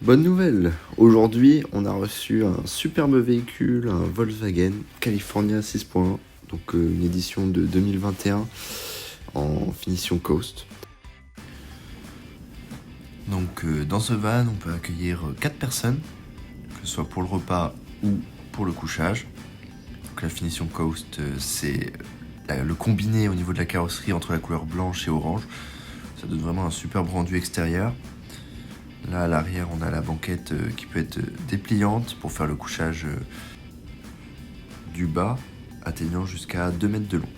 Bonne nouvelle, aujourd'hui on a reçu un superbe véhicule, un Volkswagen California 6.1, donc une édition de 2021 en finition Coast. Donc dans ce van on peut accueillir 4 personnes, que ce soit pour le repas ou pour le couchage. Donc la finition Coast c'est le combiné au niveau de la carrosserie entre la couleur blanche et orange. Ça donne vraiment un superbe rendu extérieur. Là à l'arrière on a la banquette qui peut être dépliante pour faire le couchage du bas, atteignant jusqu'à 2 mètres de long.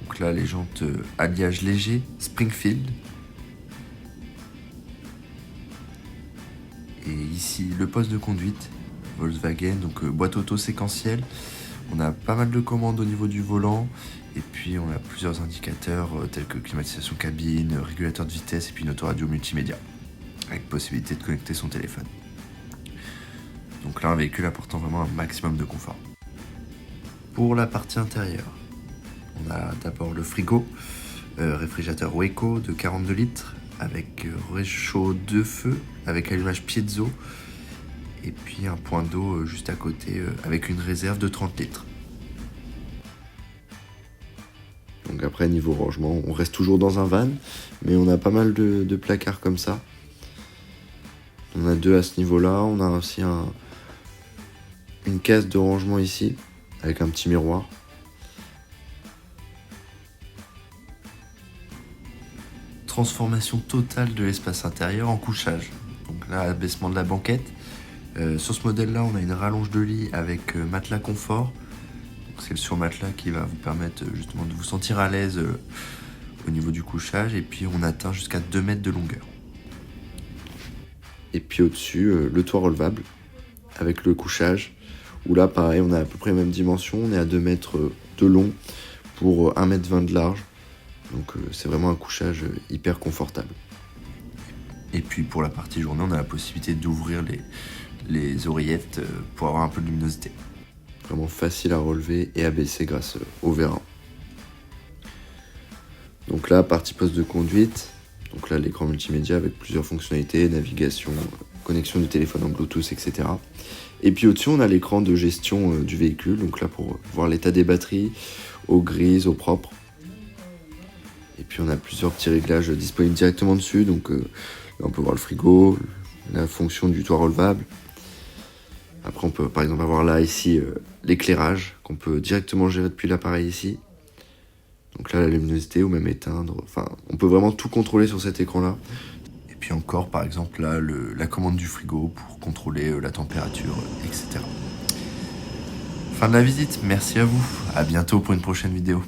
Donc là les jantes alliage léger Springfield. Et ici le poste de conduite Volkswagen, donc boîte auto séquentielle. On a pas mal de commandes au niveau du volant. Et puis on a plusieurs indicateurs tels que climatisation cabine, régulateur de vitesse et puis une autoradio multimédia, avec possibilité de connecter son téléphone. Donc là un véhicule apportant vraiment un maximum de confort. Pour la partie intérieure, on a d'abord le frigo, réfrigérateur Weco de 42 litres, avec réchaud de feu, avec allumage piezo, et puis un point d'eau juste à côté avec une réserve de 30 litres. Donc après niveau rangement, on reste toujours dans un van, mais on a pas mal de placards comme ça. On a 2 à ce niveau-là, on a aussi une case de rangement ici, avec un petit miroir. Transformation totale de l'espace intérieur en couchage. Donc là, abaissement de la banquette. Sur ce modèle-là, on a une rallonge de lit avec matelas confort. C'est le surmatelas qui va vous permettre justement de vous sentir à l'aise au niveau du couchage. Et puis on atteint jusqu'à 2 mètres de longueur. Et puis au-dessus, le toit relevable avec le couchage. Où là, pareil, on a à peu près les mêmes dimensions. On est à 2 mètres de long pour 1,20 m de large. Donc c'est vraiment un couchage hyper confortable. Et puis pour la partie journée, on a la possibilité d'ouvrir les oreillettes pour avoir un peu de luminosité. Vraiment facile à relever et à baisser grâce au vérin. Donc là, partie poste de conduite. Donc là, l'écran multimédia avec plusieurs fonctionnalités, navigation, connexion du téléphone en Bluetooth, etc. Et puis au-dessus, on a l'écran de gestion du véhicule. Donc là, pour voir l'état des batteries, eau grise, eau propre. Et puis on a plusieurs petits réglages disponibles directement dessus. Donc là, on peut voir le frigo, la fonction du toit relevable. Après, on peut par exemple avoir là, ici, l'éclairage qu'on peut directement gérer depuis l'appareil ici. Donc là, la luminosité ou même éteindre. Enfin, on peut vraiment tout contrôler sur cet écran-là. Et puis encore, par exemple, là, la commande du frigo pour contrôler la température, etc. Fin de la visite. Merci à vous. À bientôt pour une prochaine vidéo.